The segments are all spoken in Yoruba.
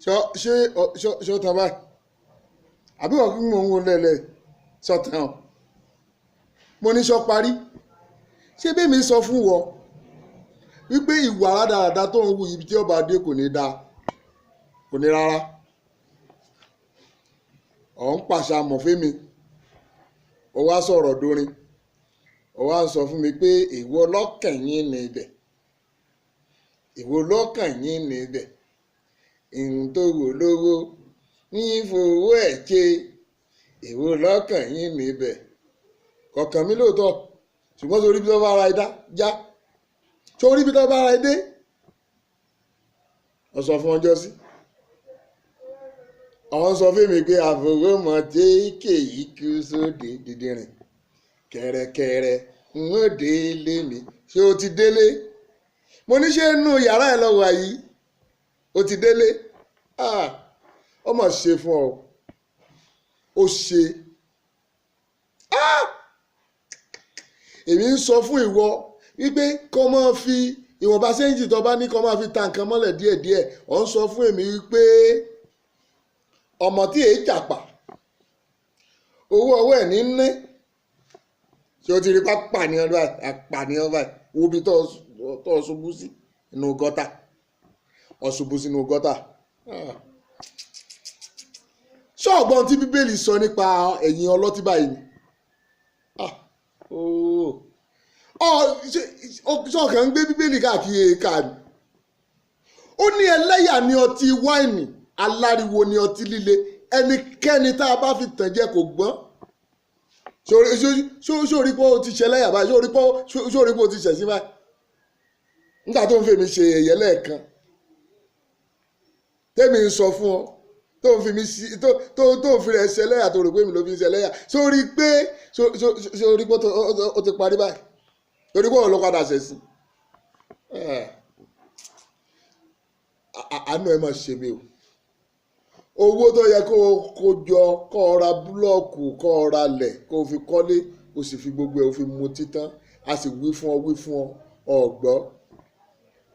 ṣé ó tán báyìí àbí wọ́n kí mò ń wo lẹ́lẹ̀ sọ̀tàn mo ní sọ parí ṣé bẹ́ẹ̀ mi sọ fún wọ wípé ìwà rádaràda tó ń wu ibi tí ọba dé kò ní dáa kò ní rárá ọ̀ ń pàṣẹ àmọ̀fẹ́mi ó wá sọ̀rọ̀ dórin ó wá sọ fún mi pé èwo lọ́kàn yín ní ibẹ̀ èwo lọ́kàn yín ní ibẹ̀ ìhun tó wò lówó ní fowó ẹ̀ ṣe èwo lọ́kàn yín ní ibẹ̀ kọ̀ọ̀kan mi lóòótọ́ ṣùgbọ́n sórí bí tó bá ara ẹ dá já sórí bí tó bá ara ẹ dé ọ sọ fún ọjọ́ sí àwọn sọ fún mi pé àfọwọ́mọ téèké yìí kú sóde dídìrín kẹrẹkẹrẹ n ó délé mi ṣé o ti délé mo ní ṣe inú yàrá ẹ lọ wà yìí o ti délé ó mà ṣe fún ọ ó ṣe èmi ń sọ fún ìwọ wípé kó máa fi ìwọ̀nba séǹjì tó bá ní kó máa fi ta nǹkan mọ́lẹ̀ díẹ̀díẹ̀ ọ̀ ń sọ fún èmi wípé ọmọ tí èyí jàpá owó ọwọ́ ẹ̀ ní ní ṣé o ti rí pàníyàn báyìí wo bí tó ṣubú sí inú gọ́tà ó ṣubú sínú gọ́tà ṣọ́ọ̀gbọ́n tí bíbélì sọ nípa ẹ̀yin ọlọ́tí báyìí ni ṣọ́ọ̀kàn ń gbé bíbélì káàkiri èèkà ni ó ní ẹlẹ́yà ní ọtí wáìnì aláriwo ní ọtí líle ẹnikẹ́ni tá a bá fi tàn jẹ kò gbọ́n sórí pé o ti ṣẹlẹ́yà báyìí sórí pé o ti ṣẹ̀sí báyìí nígbà tó ń fèmí ṣe èyẹ lẹ́ẹ̀kan tèmi ń sọ fún ọ tó ń fi mi sí tó ń fi rẹ̀ ṣẹlẹ́yà tó rò pé mi ló fi ń ṣẹlẹ́yà sórí pé o ti parí báyìí torí pé òun ló padà ṣẹ̀ sí àánú ẹ máa ṣe mí o owó tó yẹ kó o jọ kó o ra búlọ́ọ̀kù kó o ra lẹ̀ kó o fi kọ́lé o sì fi gbogbo ẹ̀ o fi mu títán a sì wí fún ọ ọ̀gbọ́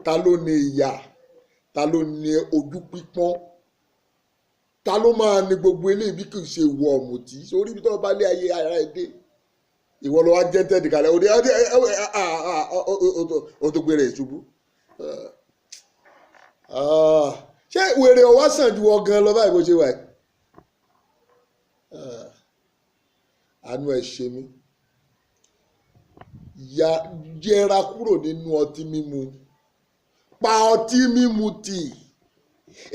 ta ló ní ìyà ta ló ní ojú pípọ́n ta ló máa ní gbogbo eléyìí bí kì í ṣe wọ ọ̀mùtí sórí ibi tó bá lé ayé ara ẹ dé ìwọ ló wá jẹ́ tẹ́ẹ̀dì kalẹ̀ o tó gbére ìṣubú ṣé wèrè ọwọ́ sàn ju ọgàn lọ báyìí bó ṣe wà yìí àánú ẹ ṣe mí yẹra kúrò nínú ọtí mímu pa ọtí mímu tì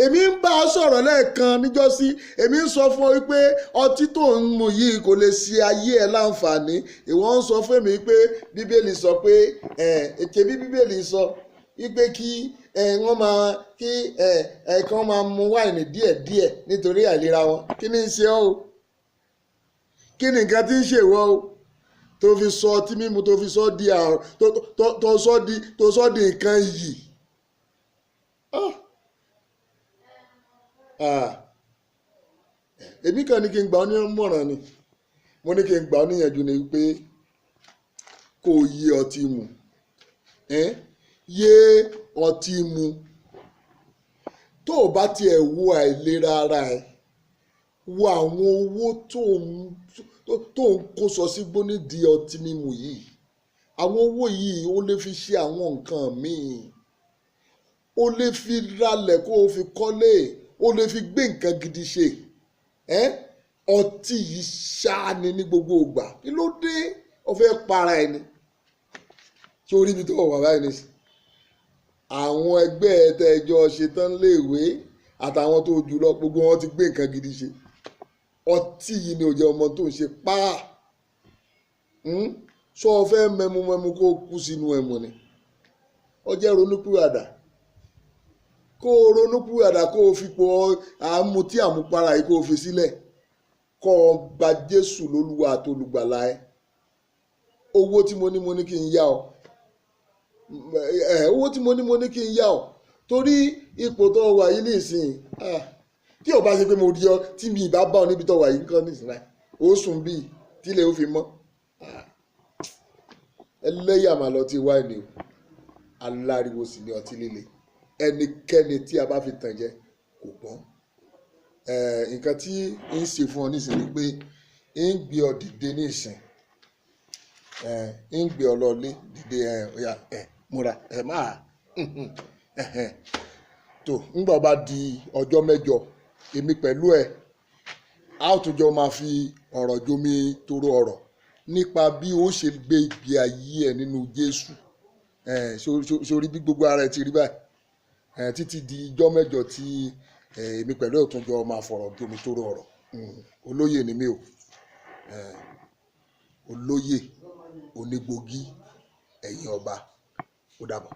èmi ń bá a sọ̀rọ̀ lẹ́ẹ̀kan níjọ́sí èmi ń sọ fún ọ wípé ọtí tó ń mu yìí kò lè ṣe ayé ẹ láǹfààní ìwọ ń sọ fún mi pé bíbélì sọ pé ètè bí bíbélì sọ wípé kí wọ́n máa kí ẹ̀ẹ̀kan máa mu wáìnì díẹ̀díẹ̀ nítorí àìlera wọn kí ni ń ṣe ọ́ o kí ni nǹkan tí ń ṣèwọ́ o tó fi sọ ọtí mímu tó fi sọ di àrùn tó sọ di nǹkan yìí èmi kan ní kí n gbà ọ́ nímọ̀ràn ni mo ní kí n gbà ọ́ níyànjú ni pé kó o yé ọtí mu yé ọtí mu tó o bá tiẹ̀ wo àìlera ara ẹ wo àwọn owó tó ń kó sọ sí gbónídìí ọtí mímu yìí àwọn owó yìí ó lè fi ṣe àwọn nǹkan míì ó lè fi ralẹ̀ kó o fi kọ́lé ó lè fi gbé nǹkan gidi ṣe ọtí yìí ṣáá ni ní gbogbo ìgbà kí ló dé ó fẹ́ para ẹni ṣé orí ibi tó wà báyìí ní sí àwọn ẹgbẹ́ ẹ̀tẹ́jọ́ ṣetán léèwé àtàwọn tó jù lọ gbogbo wọn ti gbé nǹkan gidi ṣe ọtí yìí ni ò jẹ́ ọmọ tó ń ṣe páà sọ fẹ́ mẹ́mú kó kú sínú ẹ̀mú ni ó jẹ́ ronúpìwàdà kó o ronúpìwàdà kó o fi pọ̀ àmutí àmupara yìí kó o fi sílẹ̀ kó o gba Jésù lólúwa àti olùgbàlà ẹ owó tí mo ní kí n yá ọ owó tí mo ní kí n yá ọ torí ipò tó wà yìí nísìnyí tí o bá ṣe pé mo rí ọ tí mi ìbá bá ọ níbi tó wà yìí nǹkan nísìnyí ó sùn bíi tílé ó fi mọ́ ẹlẹ́yàmà lọ ti wáìnì o aláriwo sì ni ọtí líle ẹnikẹ́ni tí a bá fi tàn jẹ kò gbọ́n. Nǹkan tí ń ṣe fún ọ nísìnyí pé ń gbé ọ dìde ní ìsìn, ń gbé ọ lọlé dìde, ọ̀yà múra máa tó ńgbà bá di ọjọ́ mẹ́jọ èmi pẹ̀lú ẹ a ó tún jọ máa fi ọ̀rọ̀ jomi toro ọ̀rọ̀ nípa bí ó ṣe gbé ìgbé ayé ẹ nínú Jésù. Sórí bí gbogbo ara ẹ ti rí báyìí títí di ọjọ́ mẹ́jọ tí èmi pẹ̀lú ẹ tún jọ máa fọ̀rọ̀ jomi toro ọ̀rọ̀. Olóyè ni mí o, olóyè onígbògí ẹ̀yìn ọba. Ó dàbọ̀.